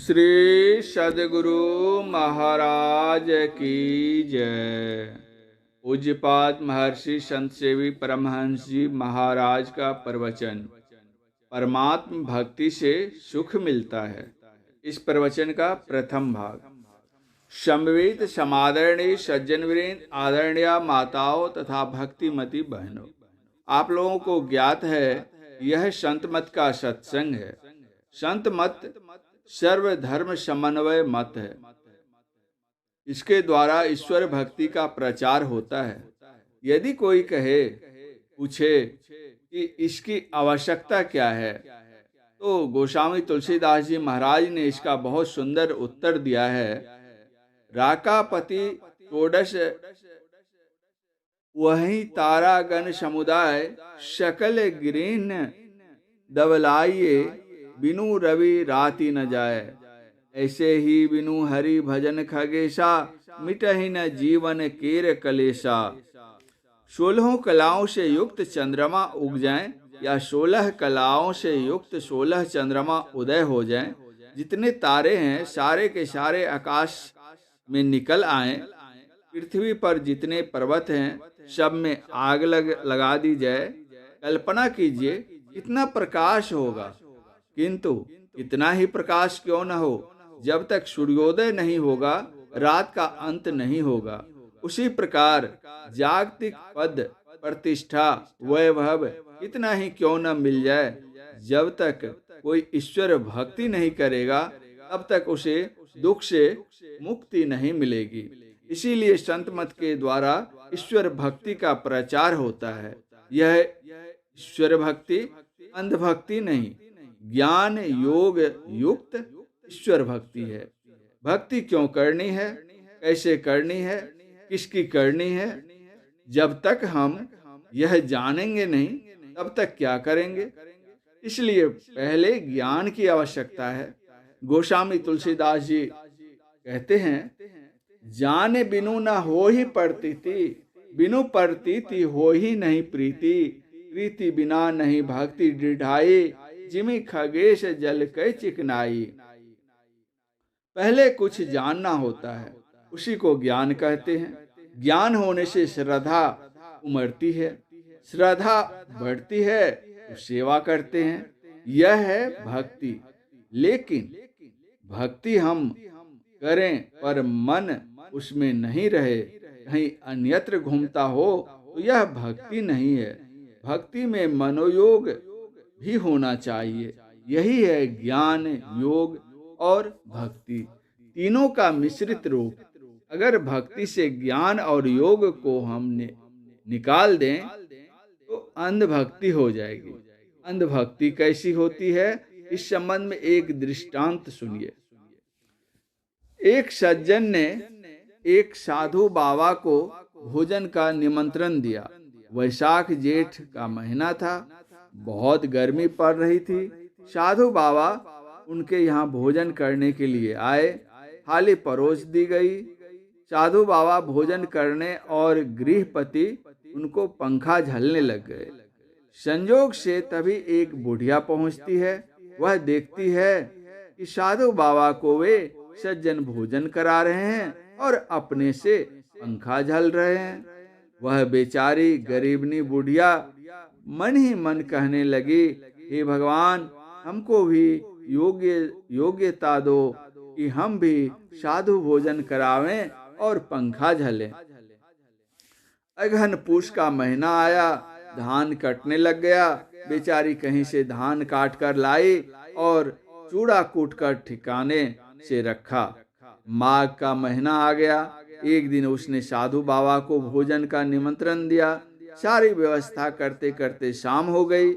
श्री सद्गुरु महाराज की जय। पूज्यपाद महर्षि संत सेवी परमहंस जी महाराज का प्रवचन। परमात्म भक्ति से सुख मिलता है। इस प्रवचन का प्रथम भाग। समवेत समादरणीय सज्जनवृंद, आदरणीय माताओं तथा भक्तिमती बहनों, आप लोगों को ज्ञात है यह संत मत का सत्संग है। संत मत सर्वधर्म समन्वय मत है। इसके द्वारा ईश्वर भक्ति का प्रचार होता है। यदि कोई पूछे कि इसकी आवश्यकता क्या है, तो गोस्वामी तुलसीदास जी महाराज ने इसका बहुत सुंदर उत्तर दिया है। राकापति षोडश वही तारागण समुदाय, सकल गिरीन दबलाइए, बिनु रवि राति न जाए। ऐसे ही बिनु हरि भजन खगेशा, मिटहि न जीवन केर कलेशा। 16 कलाओं से युक्त चंद्रमा उग जाएं, या 16 कलाओं से युक्त 16 चंद्रमा उदय हो जाएं। जितने तारे हैं सारे के सारे आकाश में निकल आएं। पृथ्वी पर जितने पर्वत हैं सब में आग लगा दी जाए। कल्पना कीजिए कितना प्रकाश होगा, किंतु इतना ही प्रकाश क्यों न हो, जब तक सूर्योदय नहीं होगा रात का अंत नहीं होगा। उसी प्रकार जागतिक पद, प्रतिष्ठा, वैभव इतना ही क्यों न मिल जाए, जब तक कोई ईश्वर भक्ति नहीं करेगा तब तक उसे दुख से मुक्ति नहीं मिलेगी। इसीलिए संत मत के द्वारा ईश्वर भक्ति का प्रचार होता है। यह ईश्वर भक्ति अंधभक्ति नहीं, ज्ञान योग युक्त ईश्वर भक्ति है। भक्ति क्यों करनी है, कैसे करनी है, किसकी करनी है, जब तक हम यह जानेंगे नहीं तब तक क्या करेंगे। इसलिए पहले ज्ञान की आवश्यकता है। गोस्वामी तुलसीदास जी कहते हैं, जाने बिनु न हो ही प्रतीति, बिनु प्रतीति हो ही नहीं प्रीति। प्रीति बिना नहीं भक्ति दृढ़ाई, जिमि खगेश जल कै चिकनाई। पहले कुछ जानना होता है, उसी को ज्ञान कहते हैं। ज्ञान होने से श्रद्धा उमड़ती है, श्रद्धा बढ़ती है तो सेवा करते हैं। यह है भक्ति। लेकिन भक्ति हम करें पर मन उसमें नहीं रहे, कहीं अन्यत्र घूमता हो, तो यह भक्ति नहीं है। भक्ति में मनोयोग भी होना चाहिए। यही है ज्ञान, योग और भक्ति, तीनों का मिश्रित रूप। अगर भक्ति से ज्ञान और योग को हमने निकाल दें तो अंधभक्ति हो जाएगी। अंधभक्ति कैसी होती है, इस संबंध में एक दृष्टांत सुनिए। एक सज्जन ने एक साधु बाबा को भोजन का निमंत्रण दिया। वैशाख जेठ का महीना था, बहुत गर्मी पड़ रही थी। साधु बाबा उनके यहाँ भोजन करने के लिए आए। थाली परोस दी गई। साधु बाबा भोजन करने और गृहपति उनको पंखा झलने लग गए। संयोग से तभी एक बुढ़िया पहुंचती है। वह देखती है कि साधु बाबा को वे सज्जन भोजन करा रहे हैं और अपने से पंखा झल रहे हैं। वह बेचारी गरीबनी बुढ़िया मन ही मन कहने लगी, हे भगवान, हमको भी योग्यता दो कि हम भी साधु भोजन करावें और पंखा झलें। अगहन पूस का महीना आया, धान कटने लग गया। बेचारी कहीं से धान काट कर लाई और चूड़ा कूट कर ठिकाने से रखा। माघ का महीना आ गया। एक दिन उसने साधु बाबा को भोजन का निमंत्रण दिया। सारी व्यवस्था करते करते शाम हो गई।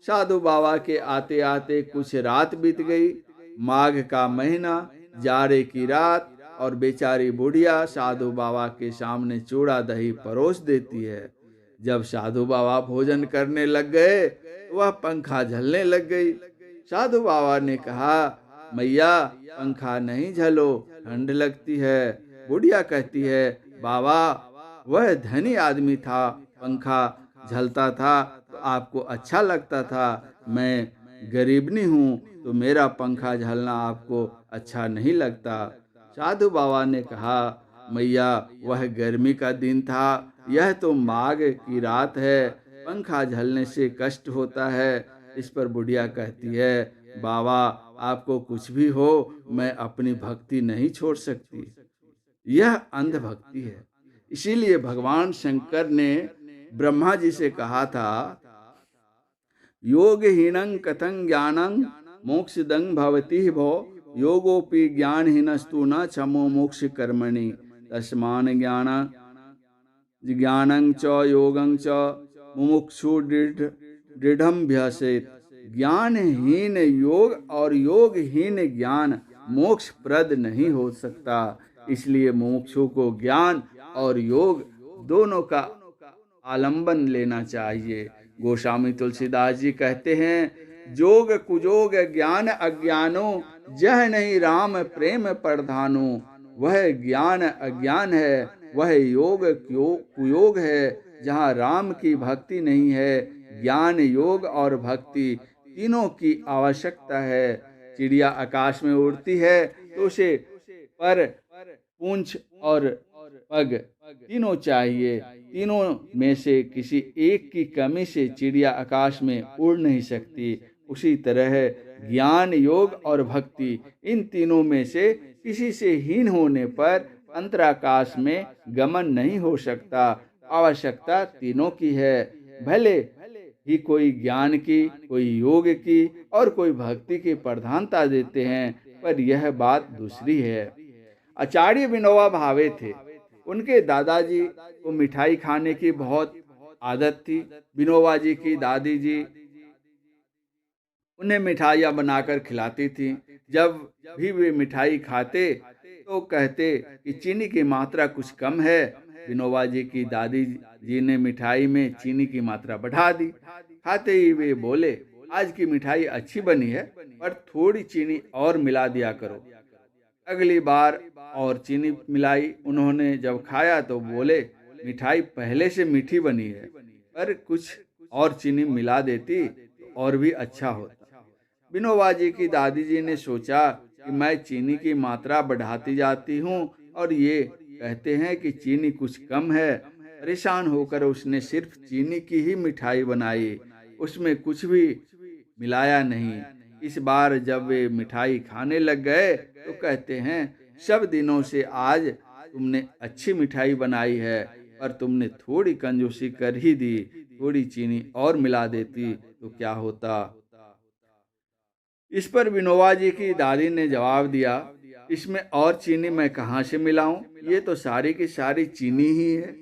साधु बाबा के आते आते कुछ रात बीत गई। माघ का महीना, जाड़े की रात, और बेचारी बुढ़िया साधु बाबा के सामने चूड़ा दही परोस देती है। जब साधु बाबा भोजन करने लग गए, वह पंखा झलने लग गई। साधु बाबा ने कहा, मैया पंखा नहीं झलो, ठंड लगती है। बुढ़िया कहती है, बाबा वह धनी आदमी था, पंखा झलता था तो आपको अच्छा लगता था, मैं गरीबनी हूँ तो मेरा पंखा झलना आपको अच्छा नहीं लगता। साधु बाबा ने कहा, मैया वह गर्मी का दिन था, यह तो माघ की रात है, पंखा झलने से कष्ट होता है। इस पर बुढ़िया कहती है, बाबा आपको कुछ भी हो, मैं अपनी भक्ति नहीं छोड़ सकती। यह अंधभक्ति है। इसीलिए भगवान शंकर ने ब्रह्मा जी से कहा था, योगहीनं कथं ज्ञानं मोक्षदं भवति भो, योगोपि ज्ञानहीनस्तु न क्षमो मोक्ष कर्मणि, तस्मान् ज्ञानं च योगं च मुमुक्षु दृढ़मभ्यसेत्। ज्ञानहीन योग और योगहीन ज्ञान मोक्षप्रद नहीं हो सकता। इसलिए मुमुक्षु को ज्ञान और योग दोनों का आलंबन लेना चाहिए। गोस्वामी तुलसीदास जी कहते हैं, जोग कुजोग ज्ञान अज्ञानो, जह नहीं राम प्रेम प्रधानो। वह ज्ञान अज्ञान है, वह योग कुयोग है जहाँ राम की भक्ति नहीं है। ज्ञान योग और भक्ति तीनों की आवश्यकता है। चिड़िया आकाश में उड़ती है तो उसे पर, पूंछ और पग तीनों चाहिए। तीनों में से किसी एक की कमी से चिड़िया आकाश में उड़ नहीं सकती। उसी तरह ज्ञान योग और भक्ति, इन तीनों में से किसी से हीन होने पर अंतराकाश में गमन नहीं हो सकता। आवश्यकता तीनों की है। भले ही कोई ज्ञान की, कोई योग की और कोई भक्ति की प्रधानता देते हैं, पर यह बात दूसरी है। आचार्य विनोबा भावे थे। उनके दादाजी को मिठाई खाने की बहुत आदत थी। विनोबा जी की दादी जी उन्हें मिठाइयाँ बनाकर खिलाती थी। जब भी वे मिठाई खाते तो कहते कि चीनी की मात्रा कुछ कम है। विनोबा जी की दादी जी ने मिठाई में चीनी की मात्रा बढ़ा दी। खाते ही वे बोले, आज की मिठाई अच्छी बनी है, पर थोड़ी चीनी और मिला दिया करो। अगली बार और चीनी मिलाई। उन्होंने जब खाया तो बोले, मिठाई पहले से मीठी बनी है, पर कुछ और चीनी मिला देती तो और भी अच्छा होता। विनोबा जी की दादी जी ने सोचा कि मैं चीनी की मात्रा बढ़ाती जाती हूँ और ये कहते हैं कि चीनी कुछ कम है। परेशान होकर उसने सिर्फ चीनी की ही मिठाई बनाई, उसमें कुछ भी मिलाया नहीं। इस बार जब वे मिठाई खाने लग गए तो कहते हैं, सब दिनों से आज तुमने अच्छी मिठाई बनाई है, पर तुमने थोड़ी कंजूसी कर ही दी। थोड़ी चीनी और मिला देती तो क्या होता। इस पर विनोबा जी की दादी ने जवाब दिया, इसमें और चीनी मैं कहाँ से मिलाऊं, ये तो सारी की सारी चीनी ही है।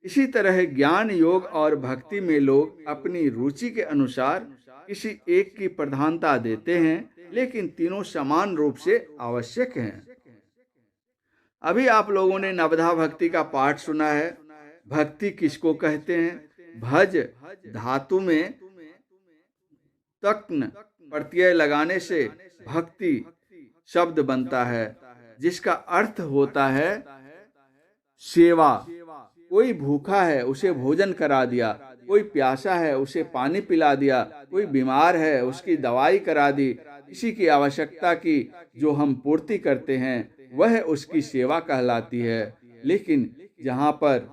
इसी तरह ज्ञान योग और भक्ति में लोग अपनी रुचि के अनुसार किसी एक की प्रधानता देते हैं, लेकिन तीनों समान रूप से आवश्यक हैं। अभी आप लोगों ने नवधा भक्ति का पाठ सुना है। भक्ति किसको कहते हैं? भज धातु में तक्न प्रत्यय लगाने से भक्ति शब्द बनता है, जिसका अर्थ होता है सेवा। कोई भूखा है उसे भोजन करा दिया, कोई प्यासा है उसे पानी पिला दिया, कोई बीमार है उसकी दवाई करा दी। किसी की आवश्यकता की जो हम पूर्ति करते हैं वह उसकी सेवा कहलाती है। लेकिन जहाँ पर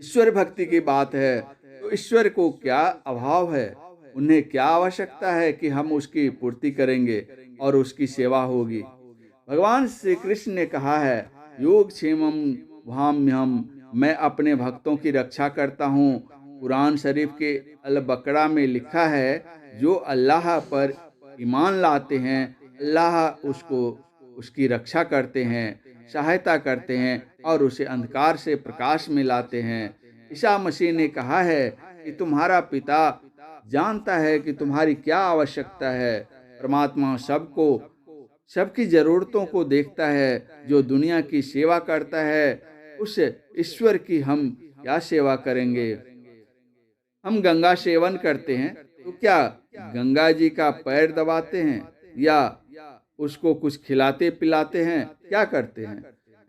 ईश्वर भक्ति की बात है तो ईश्वर को क्या अभाव है, उन्हें क्या आवश्यकता है कि हम उसकी पूर्ति करेंगे और उसकी सेवा होगी। भगवान श्री कृष्ण ने कहा है, योग क्षेमम भाम्यहम, मैं अपने भक्तों की रक्षा करता हूँ। कुरान शरीफ के अल बकरा में लिखा है, जो अल्लाह पर ईमान लाते हैं अल्लाह उसकी रक्षा करते हैं, सहायता करते हैं और उसे अंधकार से प्रकाश में लाते हैं। ईसा मसीह ने कहा है कि तुम्हारा पिता जानता है कि तुम्हारी क्या आवश्यकता है। परमात्मा सबकी जरूरतों को देखता है। जो दुनिया की सेवा करता है उस ईश्वर की हम क्या सेवा करेंगे। हम गंगा सेवन करते हैं तो क्या गंगा जी का पैर दबाते हैं या उसको कुछ खिलाते पिलाते हैं? क्या करते हैं?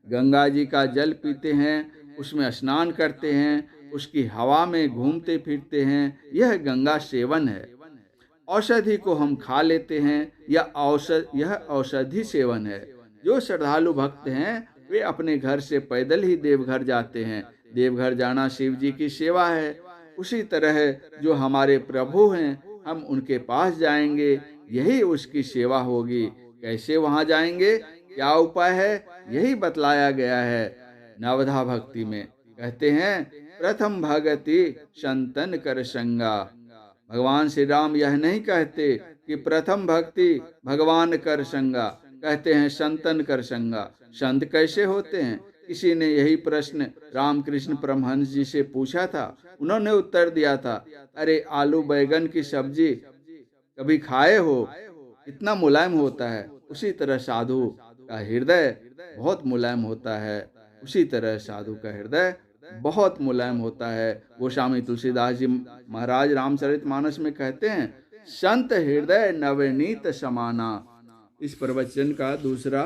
गंगा जी का जल पीते हैं, उसमें स्नान करते हैं, उसकी हवा में घूमते फिरते हैं। यह गंगा सेवन है। औषधि को हम खा लेते हैं, यह औषधि सेवन है। जो श्रद्धालु भक्त हैं वे अपने घर से पैदल ही देवघर जाते हैं। देवघर जाना शिव जी की सेवा है। उसी तरह जो हमारे प्रभु हैं, हम उनके पास जाएंगे, यही उसकी सेवा होगी। कैसे वहां जाएंगे, क्या उपाय है, यही बतलाया गया है नवधा भक्ति में। कहते हैं, प्रथम भगति संतन कर संगा। भगवान श्री राम यह नहीं कहते कि प्रथम भक्ति भगवान कर संगा, कहते हैं संतन कर संगा। संत कैसे होते हैं? किसी ने यही प्रश्न रामकृष्ण परमहंस जी से पूछा था। उन्होंने उत्तर दिया था, अरे आलू बैगन की सब्जी कभी खाए हो? इतना मुलायम होता है। उसी तरह साधु का हृदय बहुत मुलायम होता है। उसी तरह साधु का हृदय बहुत मुलायम होता है। गोस्वामी तुलसीदास जी महाराज रामचरितमानस में कहते हैं, संत हृदय नवनीत समाना। इस प्रवचन का दूसरा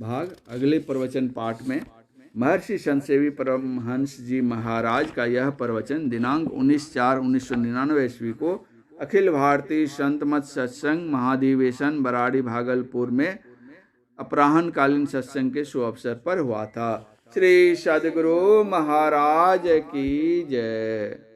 भाग अगले प्रवचन पाठ में। महर्षि संतसेवी परमहंस जी महाराज का यह प्रवचन दिनांक 19/4/1999 ईस्वी को अखिल भारतीय संत मत सत्संग महाधिवेशन बराड़ी भागलपुर में अपराह्न कालीन सत्संग के शुभ अवसर पर हुआ था। श्री सद्गुरु महाराज की जय।